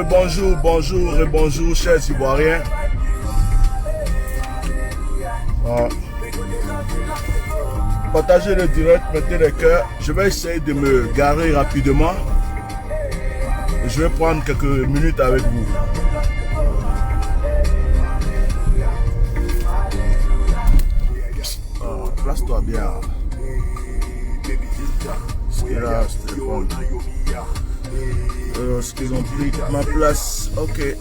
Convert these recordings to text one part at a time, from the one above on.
Bonjour, bonjour et bonjour, chers Ivoiriens. Partagez le direct, mettez les cœurs. Je vais essayer de me garer rapidement. Je vais prendre quelques minutes avec vous. Place-toi bien. Là, est-ce qu'ils ont pris ma place? Ok.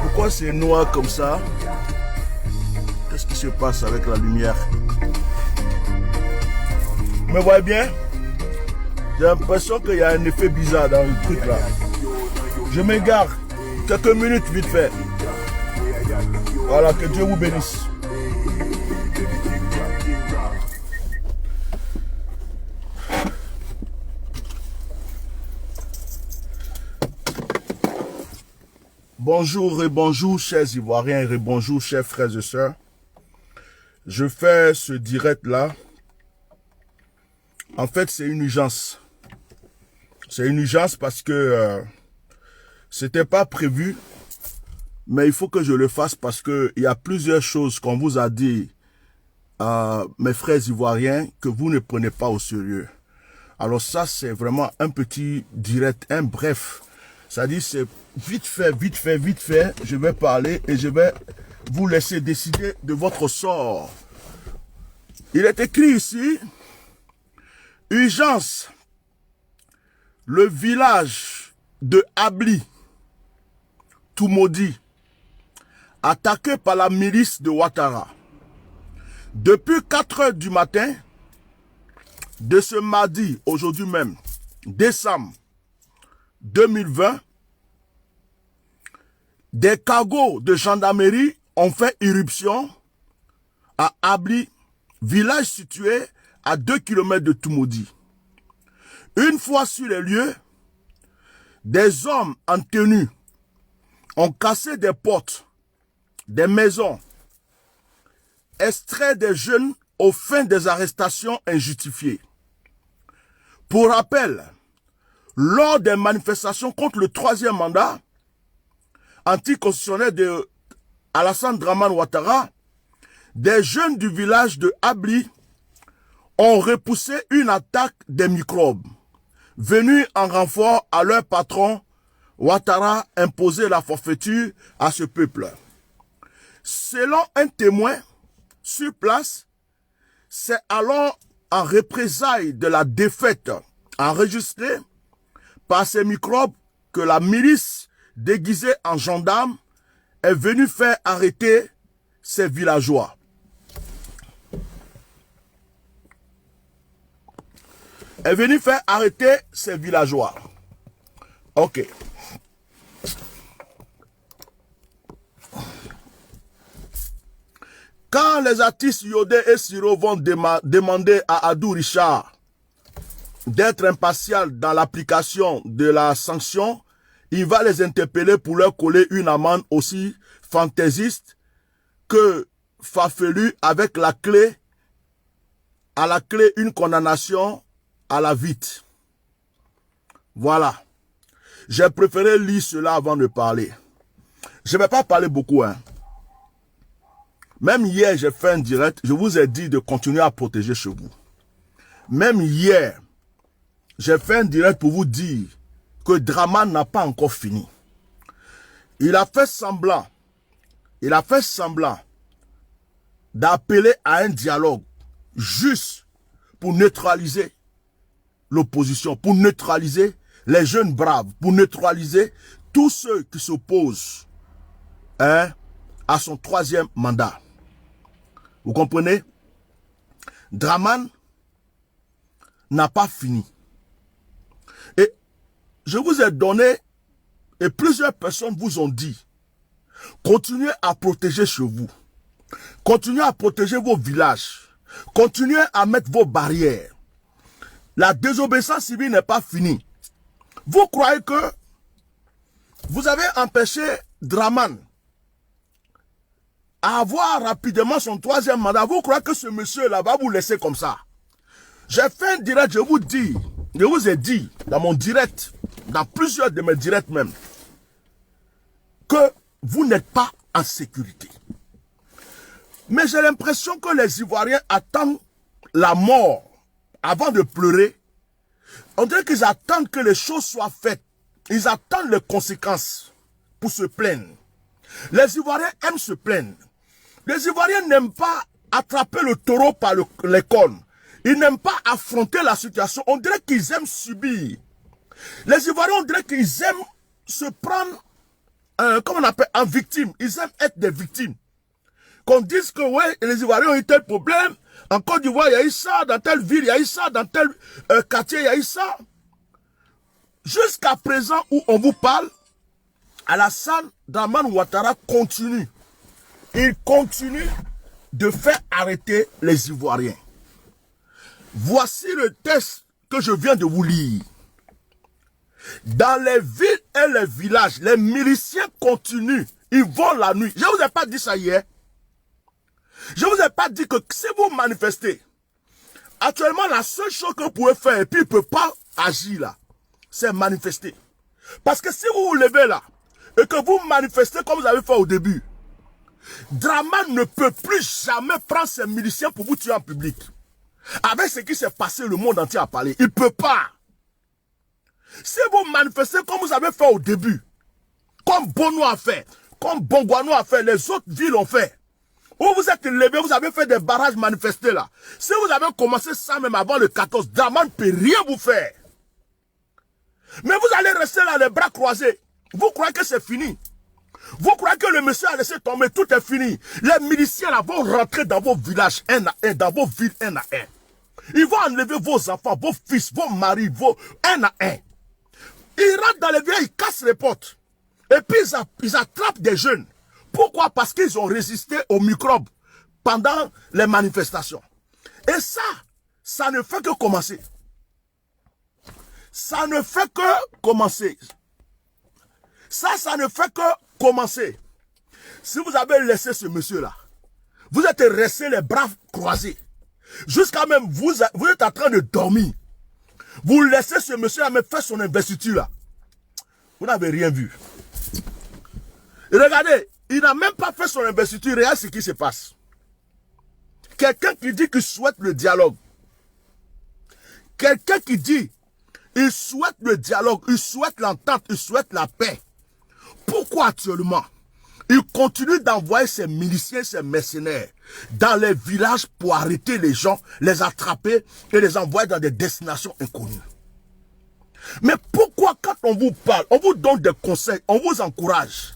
Pourquoi c'est noir comme ça? Qu'est-ce qui se passe avec la lumière? Vous me voyez bien? J'ai l'impression qu'il y a un effet bizarre dans le truc là. Je m'égare. Quelques minutes vite fait. Voilà, que Dieu vous bénisse. Bonjour et bonjour chers Ivoiriens et bonjour chers frères et sœurs. Je fais ce direct là. En fait c'est une urgence. C'est une urgence parce que c'était pas prévu. Mais il faut que je le fasse parce que il y a plusieurs choses qu'on vous a dit, mes frères Ivoiriens, que vous ne prenez pas au sérieux. Alors ça c'est vraiment un petit direct, un bref. C'est-à-dire c'est vite fait, je vais parler et je vais vous laisser décider de votre sort. Il est écrit ici, urgence, le village de Abli, tout maudit, attaqué par la milice de Ouattara. Depuis 4 heures du matin, de ce mardi, aujourd'hui même, décembre 2020, des cargos de gendarmerie ont fait irruption à Abli, village situé à 2 km de Toumoudi. Une fois sur les lieux, des hommes en tenue ont cassé des portes, des maisons, extrait des jeunes aux fins des arrestations injustifiées. Pour rappel, lors des manifestations contre le 3e mandat anticonstitutionnel de Alassane Dramane Ouattara, des jeunes du village de Abli ont repoussé une attaque des microbes. Venus en renfort à leur patron, Ouattara imposait la forfaiture à ce peuple. Selon un témoin sur place, c'est alors en représailles de la défaite enregistrée par ces microbes que la milice déguisée en gendarme est venue faire arrêter ces villageois. Est venue faire arrêter ces villageois. Ok. Quand les artistes Yodé et Siro vont demander à Adou Richard d'être impartial dans l'application de la sanction, il va les interpeller pour leur coller une amende aussi fantaisiste que farfelue avec à la clé une condamnation à la vite. Voilà. J'ai préféré lire cela avant de parler. Je ne vais pas parler beaucoup, hein. Même hier, j'ai fait un direct, je vous ai dit de continuer à protéger chez vous. Même hier, j'ai fait un direct pour vous dire que Draman n'a pas encore fini. Il a fait semblant d'appeler à un dialogue juste pour neutraliser l'opposition, pour neutraliser les jeunes braves, pour neutraliser tous ceux qui s'opposent à son 3e mandat. Vous comprenez? Draman n'a pas fini. Et je vous ai donné, et plusieurs personnes vous ont dit, continuez à protéger chez vous. Continuez à protéger vos villages. Continuez à mettre vos barrières. La désobéissance civile n'est pas finie. Vous croyez que vous avez empêché Draman à avoir rapidement son 3e mandat? Vous croyez que ce monsieur-là va vous laisser comme ça? J'ai fait un direct, je vous ai dit dans mon direct, dans plusieurs de mes directs même, que vous n'êtes pas en sécurité. Mais j'ai l'impression que les Ivoiriens attendent la mort avant de pleurer. On dirait qu'ils attendent que les choses soient faites. Ils attendent les conséquences pour se plaindre. Les Ivoiriens aiment se plaindre. Les Ivoiriens n'aiment pas attraper le taureau par les cornes. Ils n'aiment pas affronter la situation. On dirait qu'ils aiment subir. Les Ivoiriens, on dirait qu'ils aiment se prendre, comment on appelle, en victime. Ils aiment être des victimes. Qu'on dise que ouais, les Ivoiriens ont eu tel problème. En Côte d'Ivoire, il y a eu ça. Dans telle ville, il y a eu ça. Dans tel quartier, il y a eu ça. Jusqu'à présent où on vous parle, Alassane Dramane Ouattara continue. Il continue de faire arrêter les Ivoiriens. Voici le texte que je viens de vous lire. Dans les villes et les villages, les miliciens continuent. Ils vont la nuit. Je ne vous ai pas dit ça hier. Je ne vous ai pas dit que si vous manifestez, actuellement la seule chose que vous pouvez faire, et puis il ne peut pas agir là, c'est manifester. Parce que si vous vous levez là, et que vous manifestez comme vous avez fait au début, Draman ne peut plus jamais prendre ses miliciens pour vous tuer en public. Avec ce qui s'est passé, le monde entier a parlé. Il ne peut pas. Si vous manifestez comme vous avez fait au début, comme Bono a fait, comme Bongouano a fait, les autres villes ont fait, où vous êtes levés, vous avez fait des barrages manifestés là. Si vous avez commencé ça même avant le 14, Draman ne peut rien vous faire. Mais vous allez rester là les bras croisés. Vous croyez que c'est fini? Vous croyez que le monsieur a laissé tomber, tout est fini? Les miliciens là vont rentrer dans vos villages un à un, dans vos villes un à un. Ils vont enlever vos enfants, vos fils, vos maris, un à un. Ils rentrent dans les villages, ils cassent les portes. Et puis ils attrapent des jeunes. Pourquoi? Parce qu'ils ont résisté aux microbes pendant les manifestations. Et ça ne fait que commencer. Ça ne fait que commencer. Ça ne fait que commencer. Si vous avez laissé ce monsieur-là, vous êtes restés les bras croisés. Jusqu'à même, vous êtes en train de dormir. Vous laissez ce monsieur-là me faire son investiture là. Vous n'avez rien vu. Et regardez, il n'a même pas fait son investiture. Regardez ce qui se passe. Quelqu'un qui dit qu'il souhaite le dialogue. Quelqu'un qui dit il souhaite le dialogue, il souhaite l'entente, il souhaite la paix. Pourquoi actuellement il continue d'envoyer ses miliciens, ses mercenaires dans les villages pour arrêter les gens, les attraper et les envoyer dans des destinations inconnues? Mais pourquoi quand on vous parle, on vous donne des conseils, on vous encourage?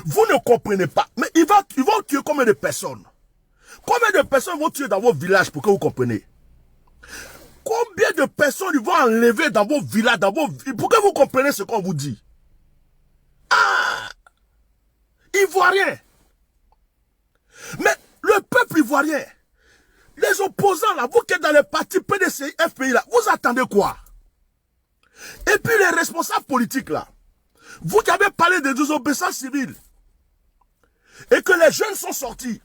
Vous ne comprenez pas. Mais ils vont tuer combien de personnes? Combien de personnes vont tuer dans vos villages pour que vous compreniez? Combien de personnes ils vont enlever dans vos villages, dans vos villes, pour que vous compreniez ce qu'on vous dit? Ah! Ivoiriens. Mais le peuple ivoirien, les opposants là, vous qui êtes dans les partis PDC, FPI là, vous attendez quoi? Et puis les responsables politiques là, vous qui avez parlé de désobéissance civile, et que les jeunes sont sortis.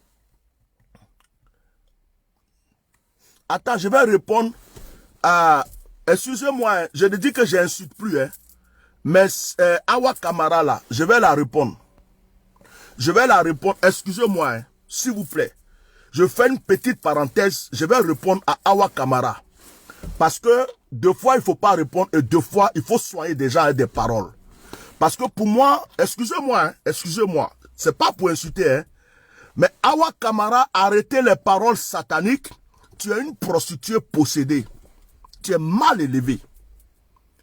Attends, je vais répondre à... Excusez-moi, je ne dis que je n'insulte plus, hein. Mais Awa Kamara là, je vais la répondre. Je vais la répondre, excusez-moi, hein, s'il vous plaît. Je fais une petite parenthèse, je vais répondre à Awa Kamara. Parce que deux fois, il ne faut pas répondre et deux fois, il faut soigner déjà avec des paroles. Parce que pour moi, excusez-moi, excusez-moi, c'est pas pour insulter, hein, mais Awa Kamara, arrêtez les paroles sataniques. Tu es une prostituée possédée. Tu es mal élevé.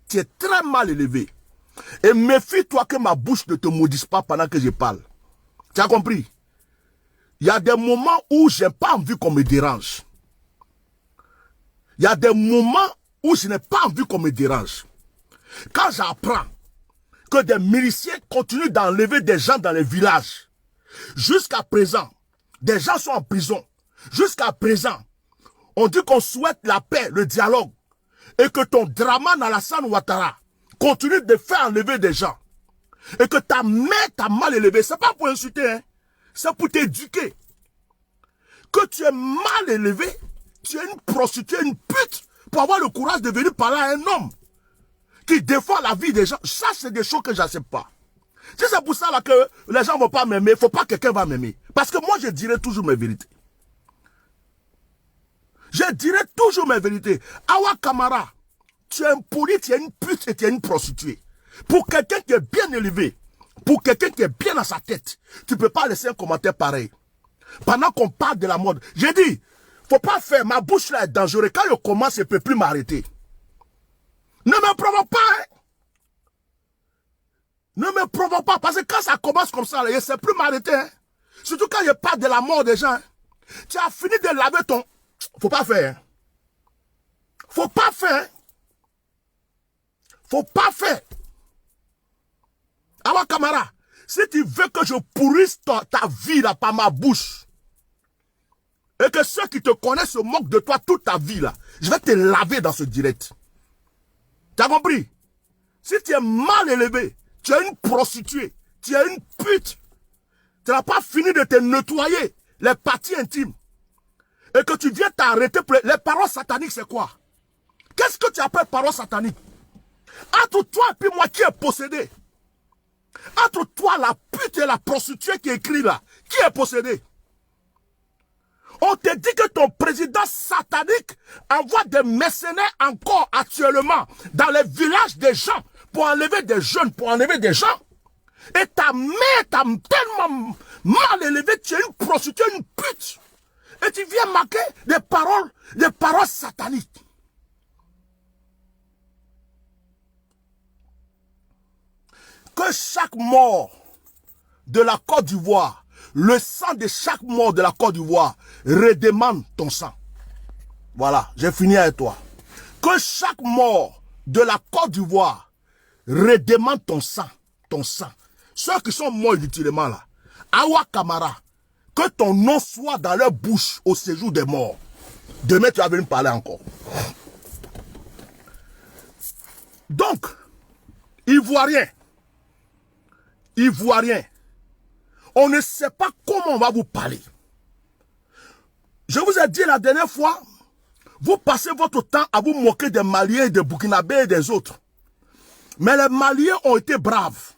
Tu es très mal élevé. Et méfie-toi que ma bouche ne te maudisse pas pendant que je parle. Tu as compris? Il y a des moments où je n'ai pas envie qu'on me dérange. Il y a des moments où je n'ai pas envie qu'on me dérange. Quand j'apprends que des miliciens continuent d'enlever des gens dans les villages, jusqu'à présent, des gens sont en prison. Jusqu'à présent, on dit qu'on souhaite la paix, le dialogue, et que ton Draman Alassane Ouattara continue de faire enlever des gens, et que ta mère t'a mal élevé. C'est pas pour insulter, hein. C'est pour t'éduquer. Que tu es mal élevé, tu es une prostituée, une pute, pour avoir le courage de venir parler à un homme qui défend la vie des gens. Ça, c'est des choses que je n'accepte pas. Si c'est pour ça là, que les gens ne vont pas m'aimer, il ne faut pas que quelqu'un va m'aimer. Parce que moi, je dirai toujours mes vérités. Je dirai toujours mes vérités. Awa Kamara, tu es impoli, tu es une pute et tu es une prostituée. Pour quelqu'un qui est bien élevé, pour quelqu'un qui est bien dans sa tête, tu ne peux pas laisser un commentaire pareil. Pendant qu'on parle de la mode, j'ai dit, faut pas faire, ma bouche là est dangereuse. Quand je commence, je ne peux plus m'arrêter. Ne me provoque pas, hein. Ne me provoque pas, parce que quand ça commence comme ça, je ne sais plus m'arrêter. Hein. Surtout quand je parle de la mort des gens. Hein. Tu as fini de laver ton... Faut pas faire. Hein. Faut pas faire. Faut pas faire. Awa Kamara, si tu veux que je pourrisse ta vie là par ma bouche, et que ceux qui te connaissent se moquent de toi toute ta vie là, je vais te laver dans ce direct. Tu as compris? Si tu es mal élevé, tu es une prostituée, tu es une pute, tu n'as pas fini de te nettoyer les parties intimes, et que tu viens t'arrêter pour les paroles sataniques, c'est quoi? Qu'est-ce que tu appelles paroles sataniques? Entre toi et puis moi qui est possédé, entre toi la pute et la prostituée qui écrit là, qui est possédé? On te dit que ton président satanique envoie des mercenaires encore actuellement dans les villages des gens pour enlever des jeunes, pour enlever des gens. Et ta mère t'a tellement mal élevé, tu es une prostituée, une pute. Et tu viens marquer des paroles sataniques. Que chaque mort de la Côte d'Ivoire, le sang de chaque mort de la Côte d'Ivoire redemande ton sang. Voilà, j'ai fini avec toi. Que chaque mort de la Côte d'Ivoire redemande ton sang. Ton sang. Ceux qui sont morts inutilement là. Awa Kamara, que ton nom soit dans leur bouche au séjour des morts. Demain, tu vas venir me parler encore. Donc, Ivoirien, on ne sait pas comment on va vous parler. Je vous ai dit la dernière fois, vous passez votre temps à vous moquer des Maliens, des Burkinabés et des autres. Mais les Maliens ont été braves.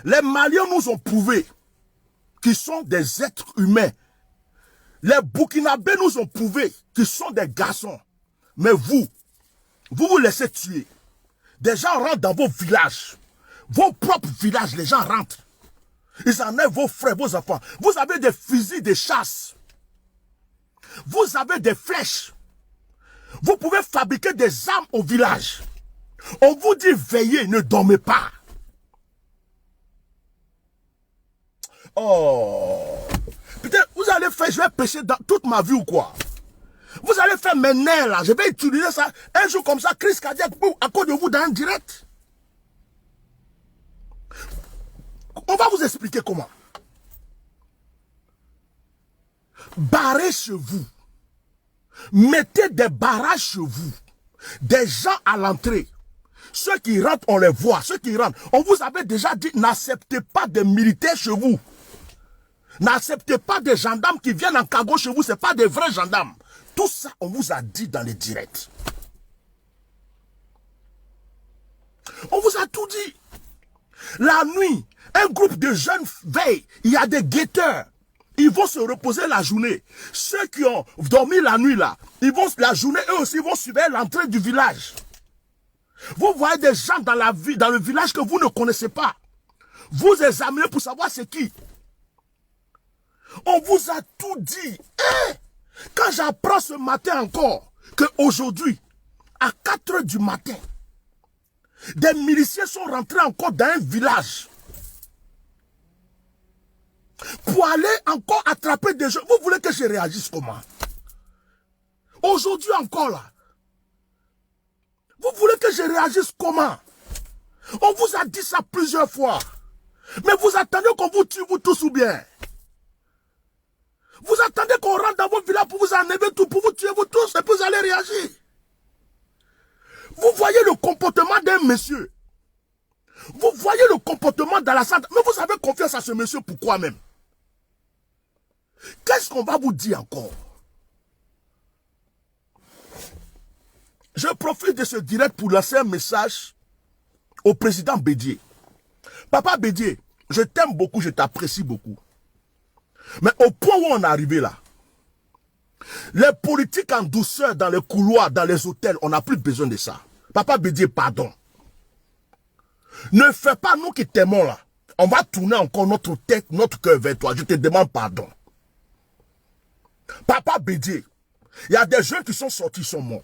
Les Maliens nous ont prouvé qu'ils sont des êtres humains. Les Burkinabés nous ont prouvé qu'ils sont des garçons. Mais vous laissez tuer. Des gens rentrent dans vos villages. Vos propres villages, les gens rentrent. Ils enlèvent vos frères, vos enfants. Vous avez des fusils de chasse. Vous avez des flèches. Vous pouvez fabriquer des armes au village. On vous dit veillez, ne dormez pas. Oh. Putain, vous allez faire, je vais pêcher dans toute ma vie ou quoi? Vous allez faire mes nerfs là, je vais utiliser ça. Un jour comme ça, crise cardiaque, à cause de vous dans un direct. On va vous expliquer comment. Barrez chez vous. Mettez des barrages chez vous. Des gens à l'entrée. Ceux qui rentrent, on les voit. Ceux qui rentrent, on vous avait déjà dit, n'acceptez pas des militaires chez vous. N'acceptez pas des gendarmes qui viennent en cargo chez vous. Ce n'est pas des vrais gendarmes. Tout ça, on vous a dit dans les directs. On vous a tout dit. La nuit, un groupe de jeunes veille. Il y a des guetteurs. Ils vont se reposer la journée. Ceux qui ont dormi la nuit là, ils vont la journée, eux aussi vont suivre l'entrée du village. Vous voyez des gens dans le village que vous ne connaissez pas. Vous examinez pour savoir c'est qui. On vous a tout dit. Quand j'apprends ce matin encore qu'aujourd'hui, à 4 h du matin, des miliciens sont rentrés encore dans un village pour aller encore attraper des gens. Vous voulez que je réagisse comment? Aujourd'hui encore là. Vous voulez que je réagisse comment? On vous a dit ça plusieurs fois. Mais vous attendez qu'on vous tue vous tous ou bien? Vous attendez qu'on rentre dans vos villages pour vous enlever tout, pour vous tuer vous tous et puis vous allez réagir. Vous voyez le comportement d'un monsieur. Vous voyez le comportement d'Alassane. Mais vous avez confiance à ce monsieur, pourquoi même? Qu'est-ce qu'on va vous dire encore? Je profite de ce direct pour lancer un message au président Bédié. Papa Bédié, je t'aime beaucoup, je t'apprécie beaucoup. Mais au point où on est arrivé là, les politiques en douceur dans les couloirs, dans les hôtels, on n'a plus besoin de ça. Papa Bédié, pardon. Ne fais pas nous qui t'aimons là. On va tourner encore notre tête, notre cœur vers toi. Je te demande pardon. Papa Bédié, il y a des jeunes qui sont sortis, ils sont morts.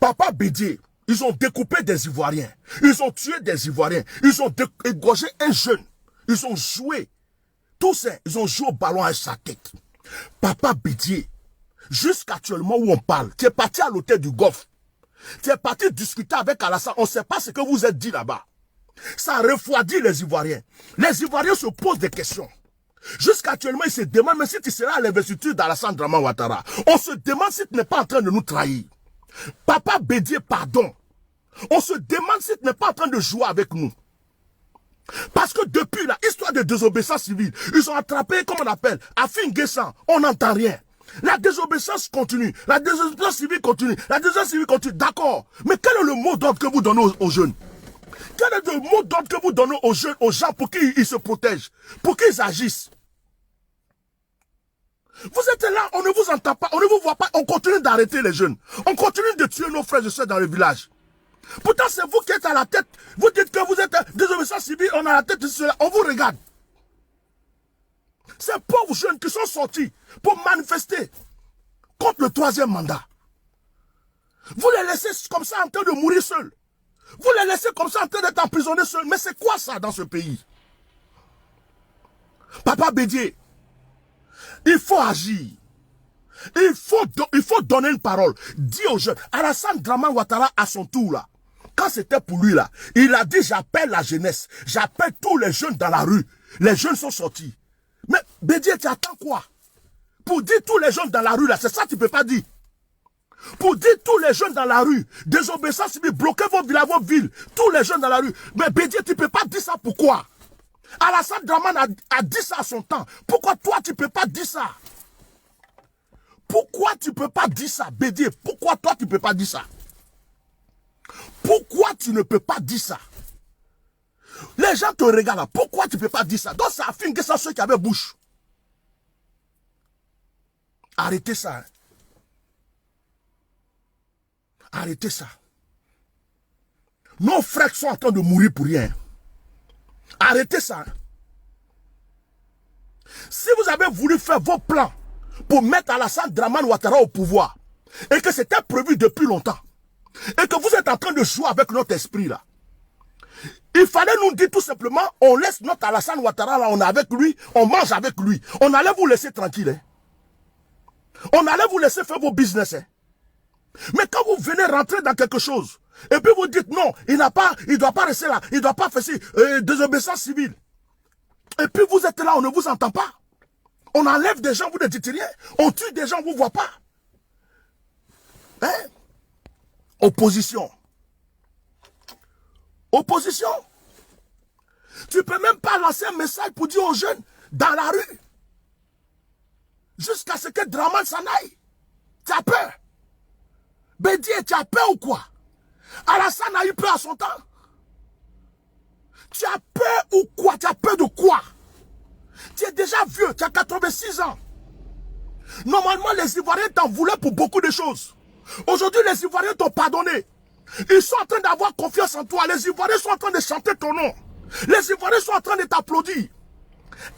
Papa Bédié, ils ont découpé des Ivoiriens. Ils ont tué des Ivoiriens. Ils ont égorgé un jeune. Ils ont joué. Tous ça, ils ont joué au ballon avec sa tête. Papa Bédié, jusqu'actuellement où on parle, tu es parti à l'hôtel du Golfe. Tu es parti discuter avec Alassane. On ne sait pas ce que vous êtes dit là-bas. Ça refroidit les Ivoiriens. Les Ivoiriens se posent des questions. Jusqu'actuellement, ils se demandent, mais si tu seras à l'investiture d'Alassane Draman Ouattara, on se demande si tu n'es pas en train de nous trahir. Papa Bédié, pardon. On se demande si tu n'es pas en train de jouer avec nous. Parce que depuis la histoire de désobéissance civile, ils ont attrapé, comme on appelle, Afin Guessan, on n'entend rien. La désobéissance continue, la désobéissance civile continue, la désobéissance civile continue, d'accord. Mais quel est le mot d'ordre que vous donnez aux jeunes? Quel est le mot d'ordre que vous donnez aux jeunes, aux gens pour qu'ils se protègent, pour qu'ils agissent? Vous êtes là, on ne vous entend pas, on ne vous voit pas, on continue d'arrêter les jeunes. On continue de tuer nos frères et soeurs dans le village. Pourtant, c'est vous qui êtes à la tête. Vous dites que vous êtes désobéissance civile, on a la tête de cela, on vous regarde. Ces pauvres jeunes qui sont sortis pour manifester contre le 3e mandat. Vous les laissez comme ça en train de mourir seuls. Vous les laissez comme ça en train d'être emprisonnés seuls. Mais c'est quoi ça dans ce pays? Papa Bédié, il faut agir. Il faut donner une parole. Dis aux jeunes. Alassane Draman Ouattara, à son tour, là, quand c'était pour lui, là, il a dit, j'appelle la jeunesse. J'appelle tous les jeunes dans la rue. Les jeunes sont sortis. Mais Bédié, tu attends quoi? Pour dire tous les jeunes dans la rue, là, c'est ça que tu ne peux pas dire. Pour dire tous les jeunes dans la rue, désobéissance civile, bloquez vos villages, vos villes, tous les jeunes dans la rue. Mais Bédié, tu ne peux pas dire ça, pourquoi? Alassane Draman a dit ça à son temps. Pourquoi toi, tu ne peux pas dire ça? Pourquoi tu ne peux pas dire ça, Bédié? Pourquoi toi, tu ne peux pas dire ça? Pourquoi tu ne peux pas dire ça? Les gens te regardent. Pourquoi tu ne peux pas dire ça? Donc, ça affirme que c'est ceux qui avaient bouche. Arrêtez ça. Hein. Arrêtez ça. Nos frères sont en train de mourir pour rien. Arrêtez ça. Hein. Si vous avez voulu faire vos plans pour mettre Alassane Draman Ouattara au pouvoir, et que c'était prévu depuis longtemps, et que vous êtes en train de jouer avec notre esprit là, il fallait nous dire tout simplement, on laisse notre Alassane Ouattara là, on est avec lui, on mange avec lui. On allait vous laisser tranquille. Hein. On allait vous laisser faire vos business. Hein. Mais quand vous venez rentrer dans quelque chose, et puis vous dites non, il doit pas rester là, il doit pas faire désobéissance civile. Et puis vous êtes là, on ne vous entend pas. On enlève des gens, vous ne dites rien. On tue des gens, on ne vous voit pas. Hein? Opposition. Opposition. Tu ne peux même pas lancer un message pour dire aux jeunes, dans la rue, jusqu'à ce que Draman s'en aille. Tu as peur. Bédié, tu as peur ou quoi? Alassane a eu peur à son temps. Tu as peur ou quoi? Tu as peur de quoi? Tu es déjà vieux, tu as 86 ans. Normalement, les Ivoiriens t'en voulaient pour beaucoup de choses. Aujourd'hui, les Ivoiriens t'ont pardonné. Ils sont en train d'avoir confiance en toi. Les Ivoiriens sont en train de chanter ton nom. Les Ivoiriens sont en train de t'applaudir.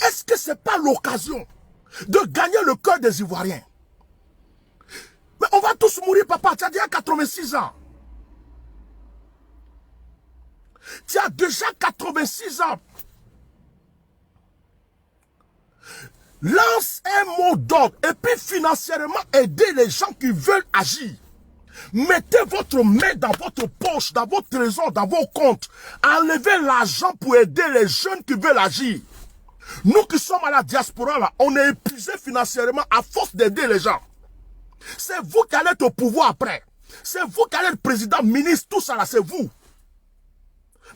Est-ce que ce n'est pas l'occasion de gagner le cœur des Ivoiriens? Mais on va tous mourir, papa. Tu as déjà 86 ans. Tu as déjà 86 ans. Lance un mot d'ordre et puis financièrement aider les gens qui veulent agir. Mettez votre main dans votre poche, dans votre trésor, dans vos comptes. Enlevez l'argent pour aider les jeunes qui veulent agir. Nous qui sommes à la diaspora, là, on est épuisés financièrement à force d'aider les gens. C'est vous qui allez être au pouvoir après. C'est vous qui allez être président, ministre, tout ça là, c'est vous.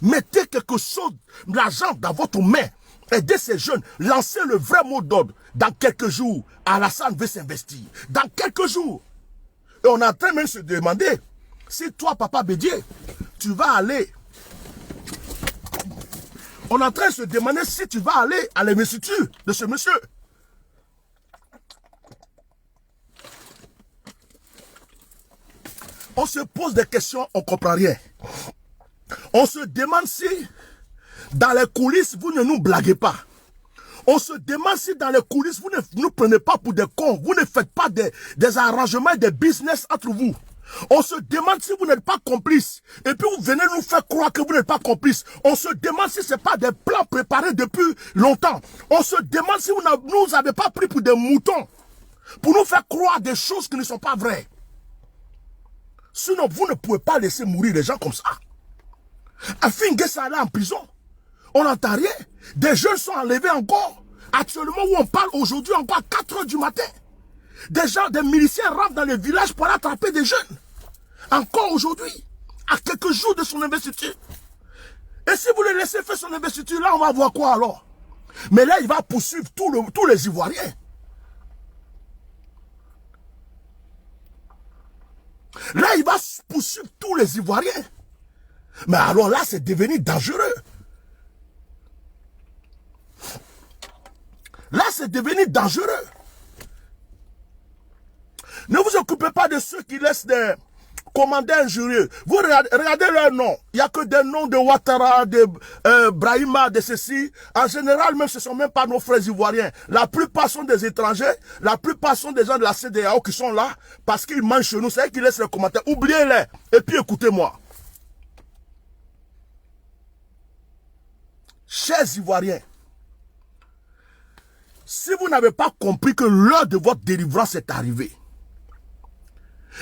Mettez quelque chose, l'argent dans votre main. Aidez ces jeunes. Lancez le vrai mot d'ordre. Dans quelques jours, Alassane veut s'investir. Dans quelques jours. Et on est en train même de se demander si toi, Papa Bédié, tu vas aller. On est en train de se demander si tu vas aller à l'investiture de ce monsieur. On se pose des questions, on ne comprend rien. On se demande si, dans les coulisses, vous ne nous blaguez pas. On se demande si dans les coulisses, vous ne nous prenez pas pour des cons. Vous ne faites pas des arrangements, des business entre vous. On se demande si vous n'êtes pas complices. Et puis vous venez nous faire croire que vous n'êtes pas complices. On se demande si ce n'est pas des plans préparés depuis longtemps. On se demande si vous ne nous avez pas pris pour des moutons. Pour nous faire croire des choses qui ne sont pas vraies. Sinon, vous ne pouvez pas laisser mourir les gens comme ça. Afin que ça allait en prison. On n'entend rien. Des jeunes sont enlevés encore. Actuellement, où on parle aujourd'hui, encore à 4 heures du matin. Des gens, des miliciens rentrent dans les villages pour attraper des jeunes. Encore aujourd'hui, à quelques jours de son investiture. Et si vous le laissez faire son investiture, là, on va voir quoi alors? Mais là, il va poursuivre tous les Ivoiriens. Là, il va poursuivre tous les Ivoiriens. Mais alors là, c'est devenu dangereux. Là, c'est devenu dangereux. Ne vous occupez pas de ceux qui laissent des commandants injurieux. Vous regardez leurs noms. Il n'y a que des noms de Ouattara, de Brahima, de ceci. En général, même ce ne sont même pas nos frères ivoiriens. La plupart sont des étrangers. La plupart sont des gens de la CEDEAO qui sont là parce qu'ils mangent chez nous. C'est eux qui laissent les commentaires. Oubliez-les. Et puis écoutez-moi. Chers Ivoiriens, si vous n'avez pas compris que l'heure de votre délivrance est arrivée,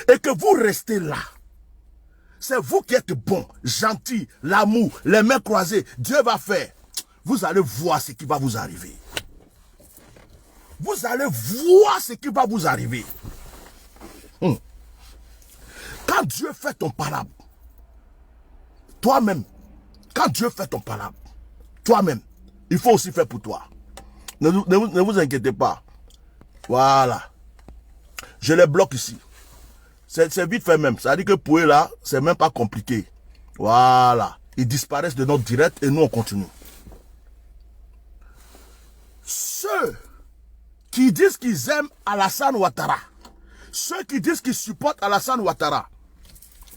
et que vous restez là, c'est vous qui êtes bon, gentil, l'amour, les mains croisées, Dieu va faire. Vous allez voir ce qui va vous arriver. Vous allez voir ce qui va vous arriver. Quand Dieu fait ton palabre, toi-même, quand Dieu fait ton palabre, toi-même, il faut aussi faire pour toi. Ne vous inquiétez pas. Voilà. Je les bloque ici. C'est vite fait même. Ça veut dire que pour eux là, c'est même pas compliqué. Voilà. Ils disparaissent de notre direct et nous on continue. Ceux qui disent qu'ils aiment Alassane Ouattara, ceux qui disent qu'ils supportent Alassane Ouattara,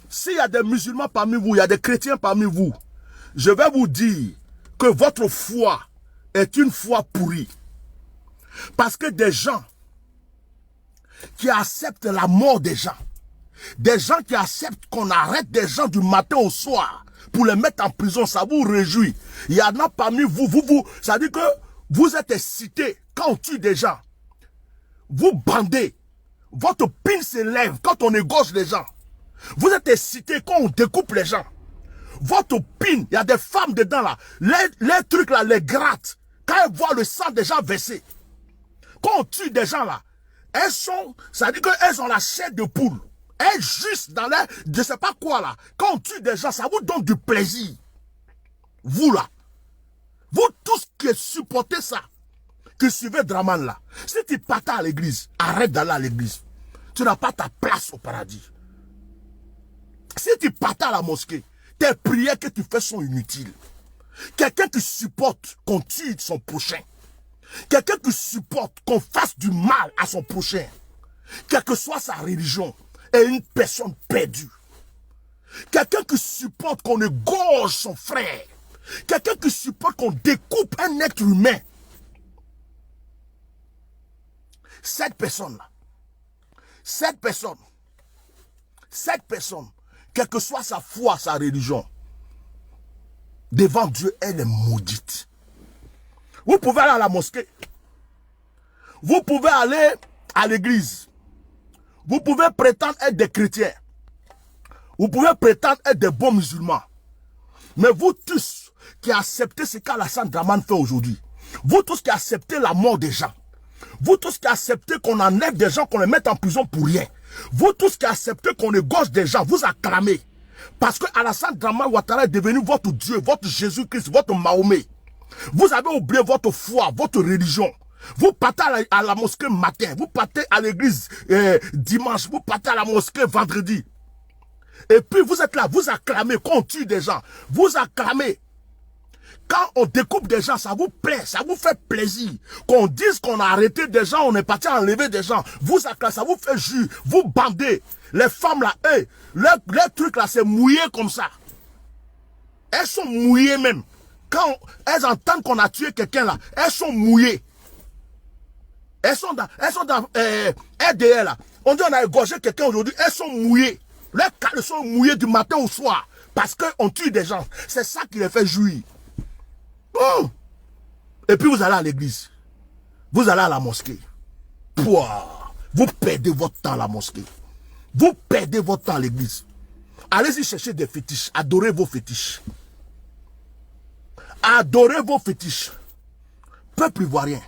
s'il y a des musulmans parmi vous, il y a des chrétiens parmi vous, je vais vous dire que votre foi est une foi pourrie. Parce que des gens qui acceptent la mort des gens, des gens qui acceptent qu'on arrête des gens du matin au soir pour les mettre en prison, ça vous réjouit. Il y en a parmi vous, ça dit que vous êtes excités quand on tue des gens. Vous bandez. Votre pine s'élève quand on égorge les gens. Vous êtes excités quand on découpe les gens. Votre pine, il y a des femmes dedans là. Les trucs là, les grattent. Quand elles voient le sang des gens versé. Quand on tue des gens là, elles sont, ça dit qu'elles ont la chair de poule. Elles juste dans l'air, je sais pas quoi là. Quand on tue des gens, ça vous donne du plaisir. Vous là. Vous tous qui supportez ça, qui suivez Draman là. Si tu partes à l'église, arrête d'aller à l'église. Tu n'as pas ta place au paradis. Si tu partes à la mosquée, tes prières que tu fais sont inutiles. Quelqu'un qui supporte qu'on tue son prochain. Quelqu'un qui supporte qu'on fasse du mal à son prochain, quelle que soit sa religion, est une personne perdue. Quelqu'un qui supporte qu'on égorge son frère, quelqu'un qui supporte qu'on découpe un être humain, cette personne-là, cette personne, quelle que soit sa foi, sa religion, devant Dieu, elle est maudite. Vous pouvez aller à la mosquée, vous pouvez aller à l'église, vous pouvez prétendre être des chrétiens, vous pouvez prétendre être des bons musulmans, mais vous tous qui acceptez ce qu'Alassane Dramane fait aujourd'hui, vous tous qui acceptez la mort des gens, vous tous qui acceptez qu'on enlève des gens, qu'on les mette en prison pour rien, vous tous qui acceptez qu'on égorge des gens, vous acclamez. Parce que Alassane Dramane Ouattara est devenu votre Dieu, votre Jésus-Christ, votre Mahomet. Vous avez oublié votre foi, votre religion. Vous partez à la mosquée matin, vous partez à l'église dimanche, vous partez à la mosquée vendredi. Et puis vous êtes là, vous acclamez, quand on tue des gens, vous acclamez. Quand on découpe des gens, ça vous plaît, ça vous fait plaisir. Qu'on dise qu'on a arrêté des gens, on est parti enlever des gens. Vous acclamez, ça vous fait jus, vous bandez. Les femmes là, leur truc là, c'est mouillé comme ça. Elles sont mouillées même. Quand elles entendent qu'on a tué quelqu'un là, elles sont mouillées. Elles sont dans RDR là. On dit on a égorgé quelqu'un aujourd'hui, elles sont mouillées. Leurs cales sont mouillées du matin au soir. Parce qu'on tue des gens. C'est ça qui les fait jouir. Et puis vous allez à l'église. Vous allez à la mosquée. Pouah, vous perdez votre temps à la mosquée. Vous perdez votre temps à l'église. Allez-y chercher des fétiches. Adorez vos fétiches. Adorez vos fétiches. Peuple ivoirien.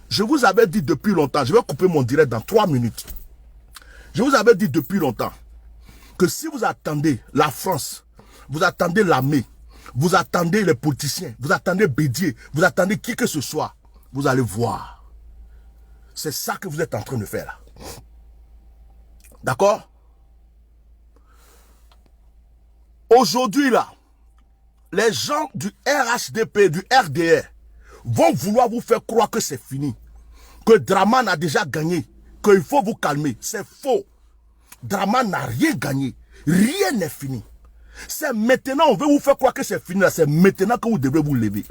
Je vous avais dit depuis longtemps, je vais couper mon direct dans 3 minutes. Je vous avais dit depuis longtemps que si vous attendez la France, vous attendez l'armée, vous attendez les politiciens, vous attendez Bédier, vous attendez qui que ce soit, vous allez voir. C'est ça que vous êtes en train de faire là. D'accord? Aujourd'hui là, les gens du RHDP, du RDR, vont vouloir vous faire croire que c'est fini. Que Dramane a déjà gagné. Qu'il faut vous calmer. C'est faux. Dramane n'a rien gagné. Rien n'est fini. C'est maintenant, on veut vous faire croire que c'est fini. C'est maintenant que vous devrez vous lever.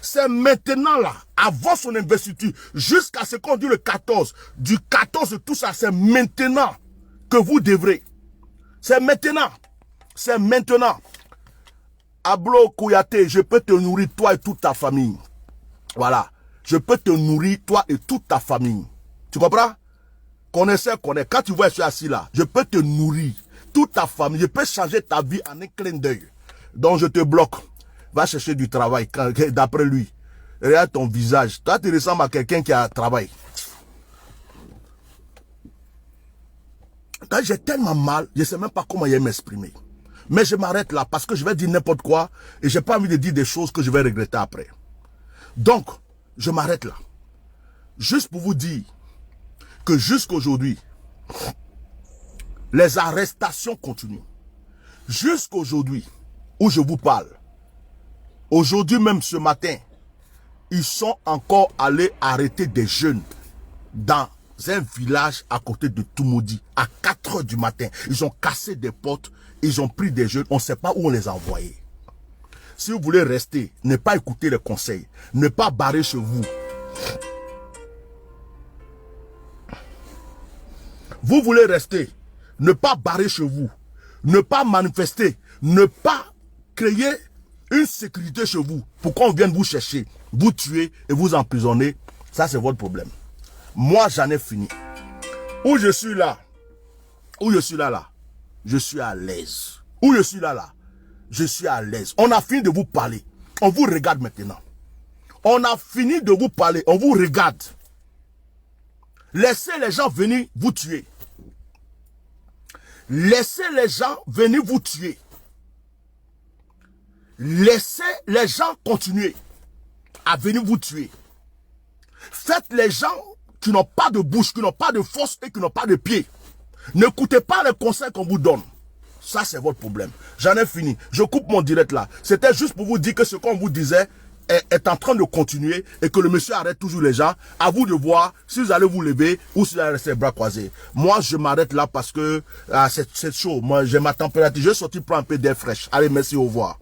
C'est maintenant là, avant son investiture, jusqu'à ce qu'on dit le 14. Du 14, tout ça, c'est maintenant que vous devrez. C'est maintenant. C'est maintenant. Ablo Kouyaté, je peux te nourrir toi et toute ta famille. Voilà. Je peux te nourrir toi et toute ta famille. Tu comprends? Connaissez. Quand tu vois, je suis assis là. Je peux te nourrir toute ta famille. Je peux changer ta vie en un clin d'œil. Donc je te bloque. Va chercher du travail d'après lui. Regarde ton visage. Toi, tu ressembles à quelqu'un qui a travail. J'ai tellement mal, je ne sais même pas comment y m'exprimer. Mais je m'arrête là parce que je vais dire n'importe quoi et je n'ai pas envie de dire des choses que je vais regretter après. Donc, je m'arrête là. Juste pour vous dire que jusqu'aujourd'hui, les arrestations continuent. Jusqu'aujourd'hui, où je vous parle, aujourd'hui même ce matin, ils sont encore allés arrêter des jeunes dans un village à côté de Toumoudi, à 4 h du matin. Ils ont cassé des portes, ils ont pris des jeunes, on ne sait pas où on les a envoyés. Si vous voulez rester, ne pas écouter les conseils, ne pas barrer chez vous. Vous voulez rester, ne pas barrer chez vous, ne pas manifester, ne pas créer une sécurité chez vous pour qu'on vienne vous chercher, vous tuer et vous emprisonner. Ça, c'est votre problème. Moi, j'en ai fini. Où je suis là, je suis à l'aise. Où je suis là, je suis à l'aise. On a fini de vous parler. On vous regarde maintenant. On a fini de vous parler. On vous regarde. Laissez les gens venir vous tuer. Laissez les gens venir vous tuer. Laissez les gens continuer à venir vous tuer. Faites les gens qui n'ont pas de bouche, qui n'ont pas de force et qui n'ont pas de pied. N'écoutez pas les conseils qu'on vous donne. Ça, c'est votre problème. J'en ai fini. Je coupe mon direct là. C'était juste pour vous dire que ce qu'on vous disait, est en train de continuer et que le monsieur arrête toujours les gens, à vous de voir si vous allez vous lever ou si vous allez rester les bras croisés. Moi, je m'arrête là parce que c'est chaud. Moi, j'ai ma température. Je vais sortir prendre un peu d'air fraîche. Allez, merci, au revoir.